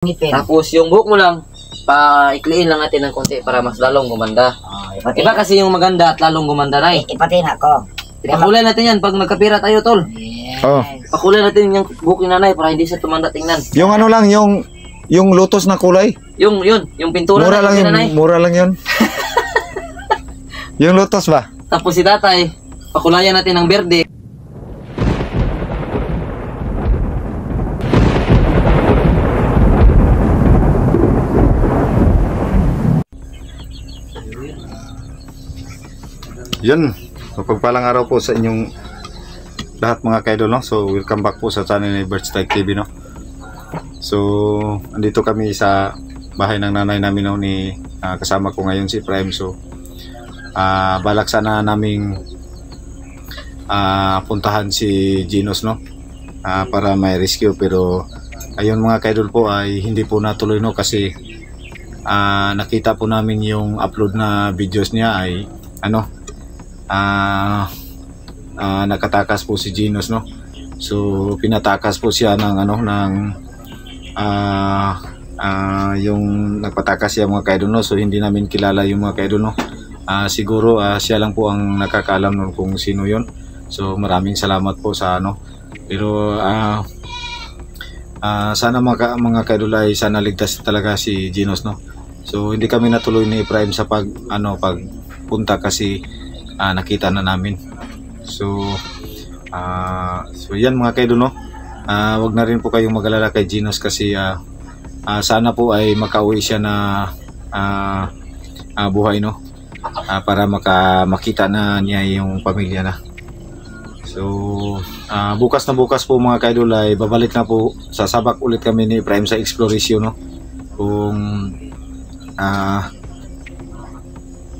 ngipin. Tapos yung buhok mo lang, paikliin lang natin ng konti para mas lalong gumanda. Iba kasi yung maganda at lalong gumanda na eh. Ipatin ako. Ipakulay natin yan pag nagkapira tayo, tol. Yes. Oh. Pakulay natin yung buhok ni nanay para hindi siya tumanda tingnan. Yung ano lang, yung lotos na kulay. Yung pintura Mura na lang ni yun, nanay. mura lang yun. Yung lotos ba? Tapos si tatay, pakulayan natin ng berde. Yun, mapagpalang araw po sa inyong lahat mga kaidol, no? So welcome back po sa channel ni Birdstrike TV, no? So andito kami sa bahay ng nanay namin, no? Kasama ko ngayon si Prime. So balak sana naming puntahan si Ginos, no? Para may rescue, pero ayun mga kaidol po ay hindi po natuloy, no? Kasi nakita po namin yung upload na videos niya ay ano, nakatakas po si Ginos, no? So pinatakas po siya ng ano, ng yung nagpatakas siya mga kaidol, no? So hindi namin kilala yung mga kaidol, no? Siguro siya lang po ang nakakaalam nun kung sino yon. So maraming salamat po sa ano, pero sana mga kaidol ay sana ligtas talaga si Ginos, no? So hindi kami natuloy ni Prime sa pagpunta kasi nakita na namin. So yan mga kaidol, no? Wag na rin po kayong mag-alala kay Ginos kasi sana po ay makauwi siya na buhay, no? Para makita na niya yung pamilya na. So bukas po mga kaidol ay babalik na po, sasabak ulit kami ni Prime sa exploration, no? Kung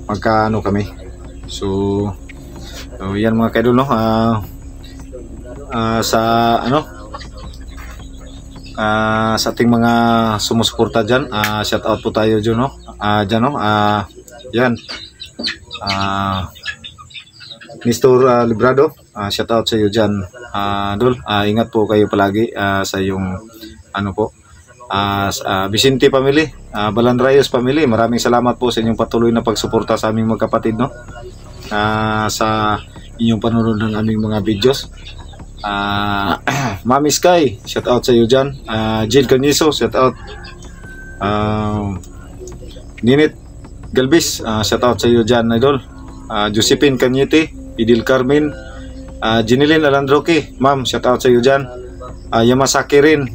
magkaano kami. So yan mga kaidol, no? Sa ano, sa ating mga sumusuporta dyan, shout out po tayo dyan, no? Dyan, no? Yan, Mr. Librado, shout out sa iyo dyan, Dol. Ingat po kayo palagi sa yung ano po, Vicente family, Balandrayos family, maraming salamat po sa inyong patuloy na pagsuporta sa aming magkapatid, no? Sa inyong panonood ng aming mga videos. Mami Sky, shout out sa iyo dyan. Jill Caniso, shout out. Ninit Galvis, shout out sa iyo dyan, idol. Josephine Canyete, Idil Carmen, Jeneline Alandroque, ma'am, shout out sa iyo dyan. Yamasaki rin,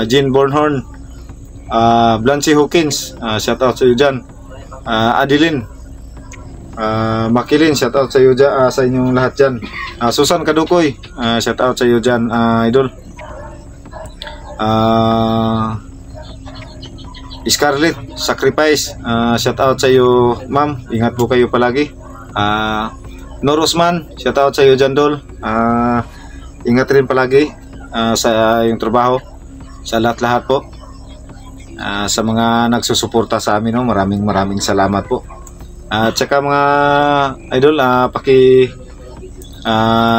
Jean Bornhorn, Blancy Hawkins, shout out sa iyo dyan. Adeline Makilin, shout out sa iyo dyan, sa inyong lahat dyan. Susan Kadukoy, shout out sa iyo dyan, idol. Scarlett Sacrifice, shout out sa iyo ma'am, ingat po kayo palagi. Norosman, shout out sa iyo dyan, Dol. Ingat rin palagi sa iyong trabaho, sa lahat-lahat po. Sa mga nagsusuporta sa amin, no? Maraming salamat po. At saka mga idol,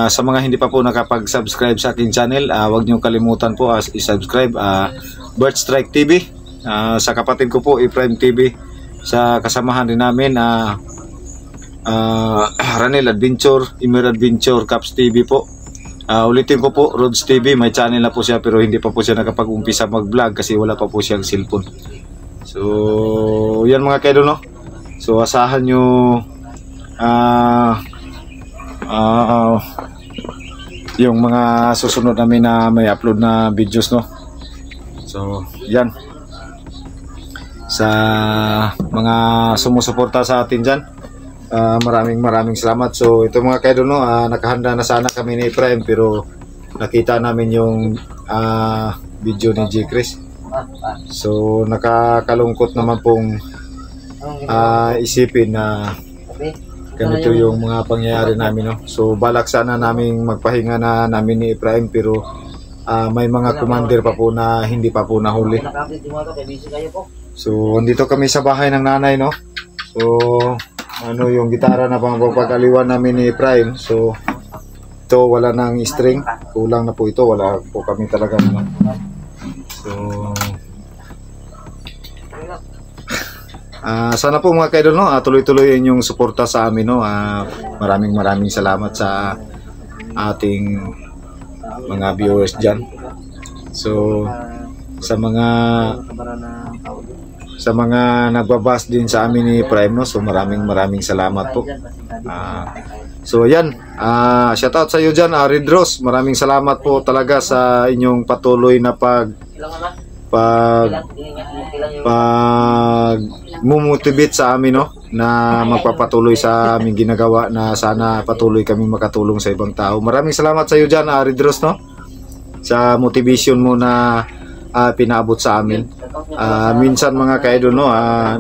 sa mga hindi pa po nakapag-subscribe sa aking channel, huwag niyo kalimutan po i-subscribe Birdstrike TV, sa kapatid ko po Prime TV, sa kasamahan din namin Ranel Adventure, Emer Adventure, Caps TV po. Ulitin ko po, Rods TV, may channel na po siya pero hindi pa po siya nakapag-umpisa mag-vlog kasi wala pa po siyang cellphone. So yan mga kaidol, no? So asahan nyo yung mga susunod namin na may upload na videos, no? So yan, sa mga sumusuporta sa atin dyan, maraming salamat. So ito mga kaidol, no? Nakahanda na sana kami ni Prime pero nakita namin yung video ni G. Chris. So nakakalungkot naman pong isipin na ganito yung mga pangyayari namin, no? So balak sana naming magpahinga na namin ni Prime pero may mga commander pa po na hindi pa po nahuli. So andito kami sa bahay ng nanay, no? So ano, yung gitara na pagpapagaliwan namin ni Prime. So ito wala nang string, kulang na po ito, wala po kami talaga naman. So Sana po mga kaidol, no, tuloy-tuloy yung suporta sa amin, no. Maraming salamat sa ating mga viewers dyan. So sa mga nagbabas din sa amin ni Prime, no, so maraming salamat po. So yan, shout out sa iyo dyan, Red Rose. Maraming salamat po talaga sa inyong patuloy na mumotivate sa amin, no, na magpapatuloy sa aming ginagawa, na sana patuloy kami makatulong sa ibang tao. Maraming salamat sa iyo dyan, Red Rose, no, sa motivation mo na pinaabot sa amin. Minsan mga kaidol, no,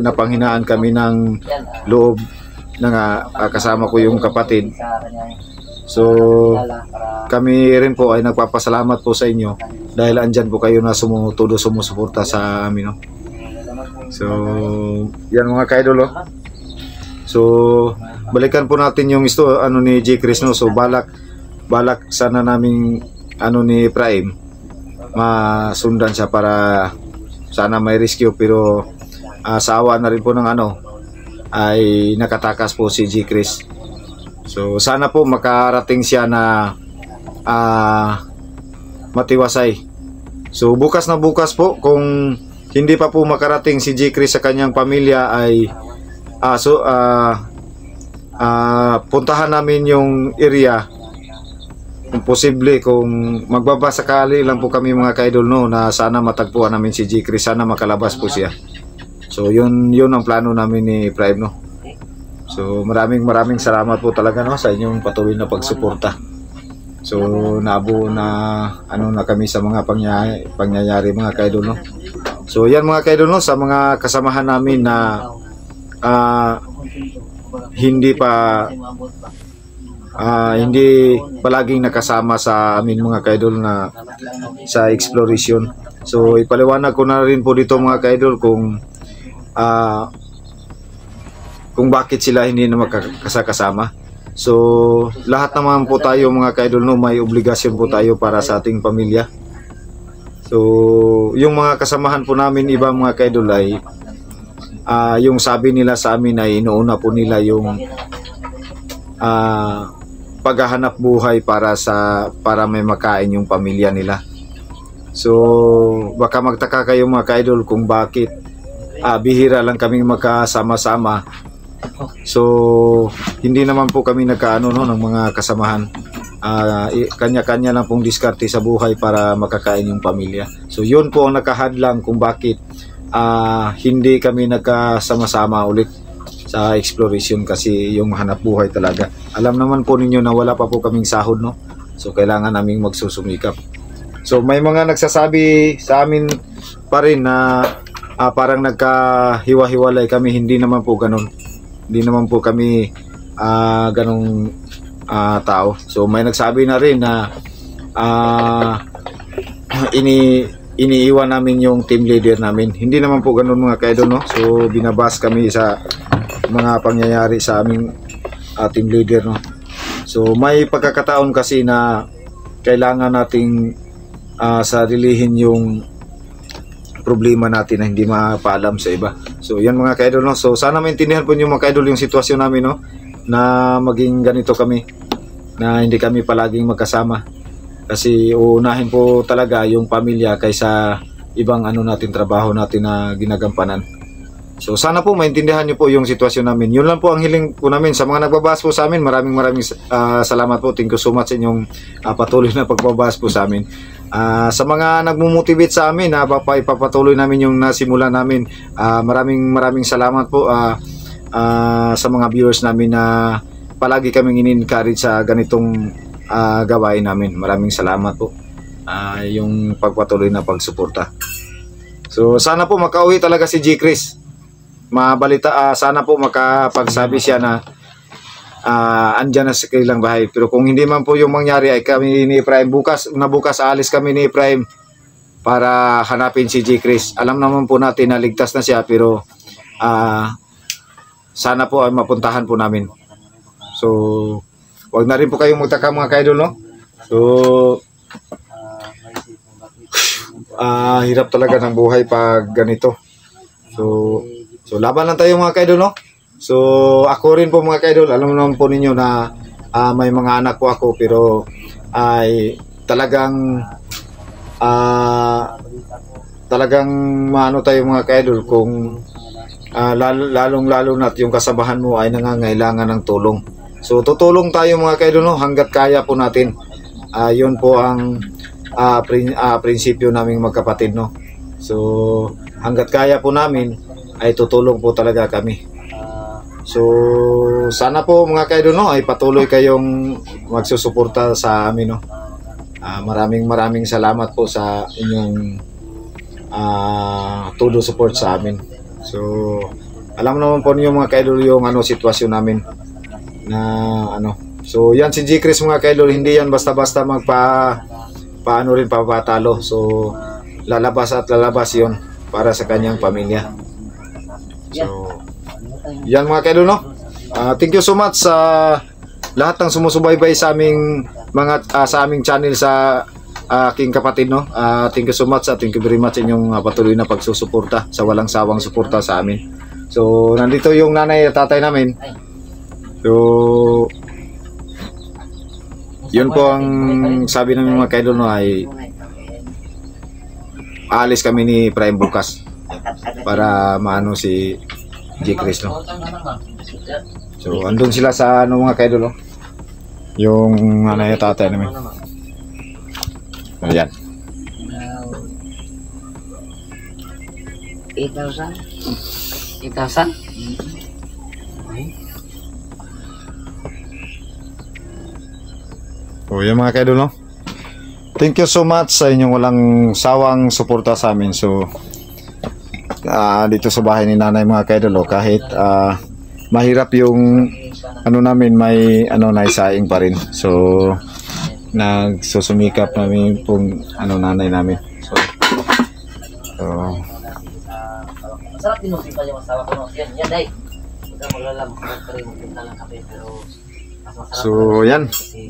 napanghinaan kami ng loob na kasama ko yung kapatid. So kami rin po ay nagpapasalamat po sa inyo dahil andyan po kayo na sumusuporta sa amin, no. So yan mga kaidol, no. So balikan po natin yung ni J. Chris, no. So balak sana naming ni Prime masundan siya para sana may rescue, pero sa awa na rin po ng ay nakatakas po si J. Chris. So sana po makarating siya na matiwasay. So bukas po, kung hindi pa po makarating si J. Chris sa kanyang pamilya, ay puntahan namin yung area. Kung posible, kung magbabasakali lang po kami mga kaidol, no, na sana matagpuan namin si J. Chris, sana makalabas po siya. So yun ang plano namin ni Prime, no. So maraming salamat po talaga, no, sa inyong patuloy na pagsuporta. So nabuo na na kami sa mga pangyayari mga kaidol, no. So yan mga kaidol, no, sa mga kasamahan namin na hindi palaging nakasama sa amin mga kaidol na sa exploration. So ipaliwanag ko na rin po dito mga kaidol kung bakit sila hindi na makakasama. So lahat naman po tayo mga kaidol, no, may obligasyon po tayo para sa ating pamilya. So yung mga kasamahan po namin iba mga kaidol ay yung sabi nila sa amin ay inuuna po nila yung paghahanap buhay para may makain yung pamilya nila. So baka magtaka kayo mga kaidol kung bakit bihira lang kaming magkasama-sama. So hindi naman po kami nagkaano, no, ng mga kasamahan. Kanya-kanya lang pong diskarte sa buhay para makakain yung pamilya. So yun po ang nakahadlang kung bakit hindi kami nagkasama-sama ulit sa exploration, kasi yung hanap buhay talaga. Alam naman po ninyo na wala pa po kaming sahod, no? So kailangan naming magsusumikap. So may mga nagsasabi sa amin pa rin na parang nagkahiwa-hiwalay kami. Hindi naman po ganun. Hindi naman po kami ganong tao. So may nagsabi na rin na iniiwan namin yung team leader namin. Hindi naman po ganun mga kaidol, no? So binabas kami sa mga pangyayari sa aming team leader, no? So may pagkakataon kasi na kailangan nating sarilihin yung problema natin na hindi mapaalam sa iba. So yan mga kaidol, no? So sana maintindihan po niyo mga kaidol yung sitwasyon namin, no, na maging ganito kami, na hindi kami palaging magkasama, kasi uunahin po talaga yung pamilya kaysa ibang natin, trabaho natin na ginagampanan. So sana po maintindihan niyo po yung sitwasyon namin. Yun lang po ang hiling po namin sa mga nagbabahas po sa amin. Maraming salamat po. Thank you so much sa inyong patuloy na pagbabahas po sa amin. Sa mga nagmumotivate sa amin na ipapatuloy namin yung nasimula namin, maraming salamat po sa mga viewers namin na palagi kaming in-encourage sa ganitong gawain namin. Maraming salamat po yung pagpatuloy na pagsuporta. So sana po makauwi talaga si J. Chris. Mabalita, sana po makapagsabi siya na andyan na sa kailang bahay. Pero kung hindi man po yung mangyari, ay kami ni Prime bukas alis kami ni Prime para hanapin si J. Chris. Alam naman po natin na ligtas na siya, pero sana po ay mapuntahan po namin. So wag na rin po kayong magtaka mga kaidol, no? So hirap talaga ng buhay pag ganito. So So laban lang tayo mga kaidol, no? So ako rin po mga kaidol, alam naman po ninyo na may mga anak po ako, pero ay talagang talagang maano tayo mga kaidol kung lalong-lalo na't yung kasabahan mo ay nangangailangan ng tulong. So tutulong tayo mga kaidol, no, hanggat kaya po natin. Yun po ang prinsipyo naming magkapatid, no. So hanggat kaya po namin ay tutulong po talaga kami. So sana po mga kaidol, no, ay patuloy kayong magsusuporta sa amin, no. Maraming salamat po sa inyong todo support sa amin. So alam naman po niyo mga kaidol yung sitwasyon namin na So yan si G. Chris mga kaidol, hindi yan basta-basta papatalo. So lalabas at lalabas yon para sa kanyang pamilya. So yan mga kaidol, no. Thank you so much sa lahat ng sumusubaybay sa aming sa aming channel sa aking kapatid, no. Thank you so much, thank you very much inyong patuloy na pagsusuporta, sa walang sawang suporta sa amin. So nandito yung nanay at tatay namin. So yun po ang sabi ng mga kaidol, no, ay aalis kami ni Prime bukas para maano si G. Chris, no. So andun sila sa mga kaidol, no, yung nanay at tatay namin. Ayan. 8,000? 8,000? So yan mga kaidol, no. Thank you so much sa inyong walang sawang suporta sa amin. So dito sa bahay ni nanay mga kaidol, kahit mahirap yung namin, may naisaing pa rin. So nagsusumikap namin pong nanay namin. So masarap din pa yung asawa ko, no. Yan day. Huwag kang maglalam, masarap ka rin magpunta ng kape, pero mas masarap. So yan, kasi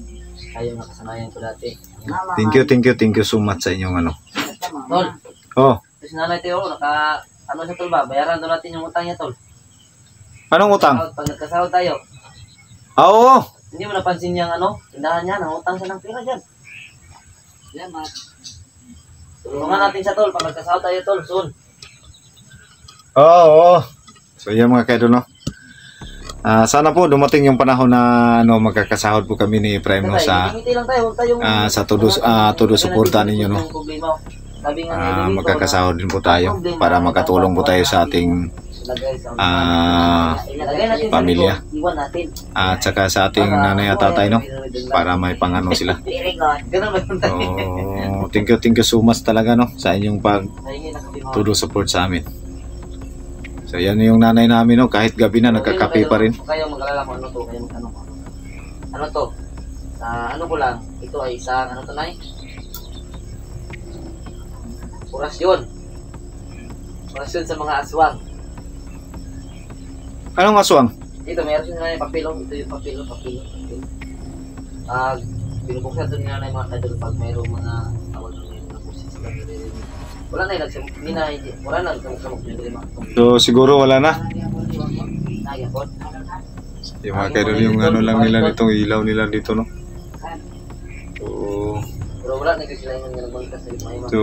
ayaw nakasanayan ko dati. thank you so much sa inyong Tol, Oh, kasi nanay tayo, siya tol ba? Bayaran doon natin yung utang niya, tol. anong utang? Pag nagkasahod tayo, Oo. hindi mo napansin yung tindahan niya, nangutang siya ng pera dyan. Salamat. Tulungan natin siya, tol, pag nagkasahod tayo, tol, soon. Oo. So yan mga kaidol, no. Sana po dumating yung panahon na magkakasahod po kami ni Prime, no, sa todo suporta ninyo, no. Magkakasahod din po tayo para makatulong po tayo sa ating pamilya at saka sa ating nanay at tatay, no, para may pangano sila. So thank you so much talaga, no, sa inyong todo support sa amin. So yan yung nanay namin, no, kahit gabi na nagkakape pa rin. Kayo mag-alala kung ano to, ano to, sa ko lang, ito ay isang to, nay? Orasyon sa mga aswang. Anong aswang? Ito, meron sila yung papilong, ito yung papilong. Binubuksan doon nga na yung mga kaidol pag mayroong mga tawag na mayroong mga pusis sila. Wala na So siguro wala na. Yung mga kaidol, yung lang nila dito, ilaw nila dito, no. So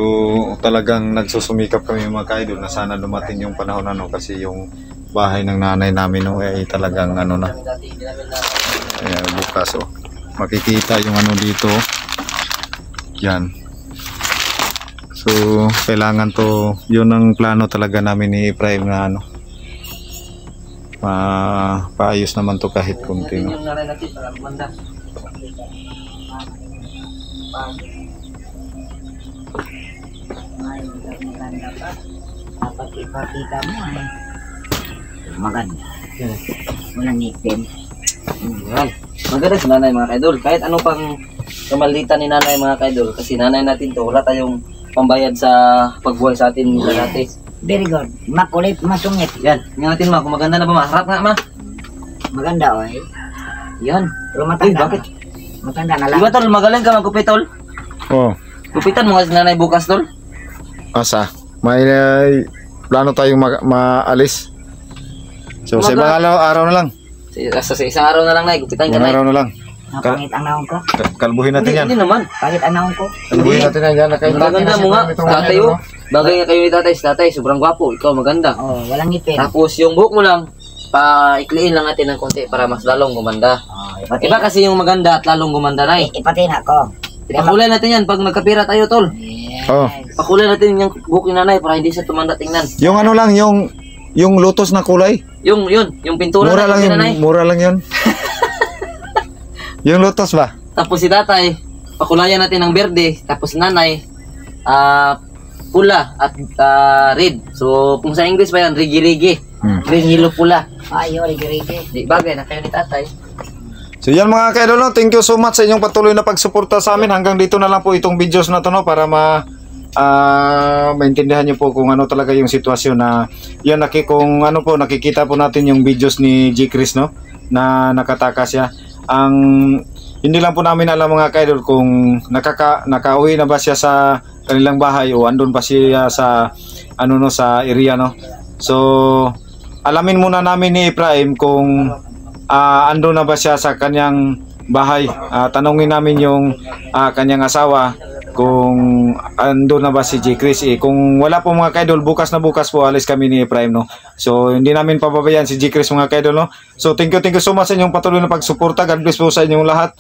talagang nagsusumikap kami mga kaidol na sana dumating yung panahon kasi yung bahay ng nanay namin, no, ay talagang na. Ayan, bukas, makikita yung dito. Yan. So kailangan to, yun ang plano talaga namin ni Prime na paayos naman to kahit kunti, no. Dapat ipakita mo maganda. Walang ngipin. Maganda si nanay mga kaidol. Kahit ano pang kamalitan ni nanay mga kaidol, kasi nanay natin to, wala tayong pambayad sa pagbuhay sa atin dati. Very good. Makulit, masungit. Yan, tingnan natin ma, kung maganda na ba ma? Harap nga ma. Maganda, oy. Yan. Pero matanda. Bakit? Matanda na lang. Diba tol, magaling ka magkupit tol? Oh. Kupitan mo kasi nanay bukas tol? Asa? May plano tayong maalis. So sa ibang araw na lang. Sa isang araw na lang na, gupitan ka Ibang na. araw na lang. Napangit ang naong ko. Kalbuhin natin yan. Hindi naman. Pangit ang naong ko. Kalbuhin natin yan. Maganda mo nga. Tatay oh. Bagay nga kayo ni tatay. Si tatay, sobrang gwapo. Ikaw maganda. Oh, walang ngipin. Tapos yung buhok mo lang, paikliin lang natin ng konti para mas lalong gumanda. Oh, Iba kasi yung maganda at lalong gumanda na eh. ipatina ko. Pakulay natin yan pag nagkapira tayo, tol. Yes. Oh. Pakulay natin yung buhok ni nanay para hindi siya tumanda tingnan. Yung ano lang, yung lotos na kulay. Yung pintura Mura na lang ni yun, nanay. mura lang yun. Yung lotos ba? Tapos si tatay, pakulayan natin ng berde. Tapos nanay, pula at red. So, kung sa English ba yan, rigi-rigi. Green, yellow, pula. Ayo, rigi-rigi. Di bagay na kayo ni tatay. So yan mga kaidol, no? Thank you so much sa inyong patuloy na pagsuporta sa amin. Hanggang dito na lang po itong videos na to, no? Para maintindihan niyo po kung ano talaga yung sitwasyon na yan, kung ano po, nakikita po natin yung videos ni G. Chris, no? Na nakatakas siya. Ang hindi lang po namin alam mga kaidol kung nakauwi na ba siya sa kanilang bahay o andun pa siya sa ano, no, sa area, no. So alamin muna namin ni Efraim kung andun na ba siya sa kanyang bahay. Tanungin namin yung kanyang asawa kung andun na ba si G. Chris. Kung wala po mga kaidol, bukas na bukas po alis kami ni Efraim, no. So hindi namin pababayaan si G. Chris mga kaidol, no. So thank you so much sa inyong patuloy na pagsuporta. God bless po sa inyong lahat.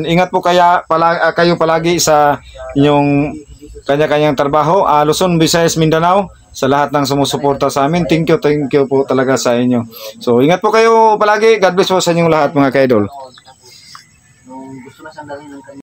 Ingat po kayo palagi sa inyong kanya-kanyang trabaho. Luzon, Visayas, Mindanao, sa lahat ng sumusuporta sa amin. Thank you po talaga sa inyo. So ingat po kayo palagi. God bless po sa inyong lahat mga kaidol. Gusto na sandalin ng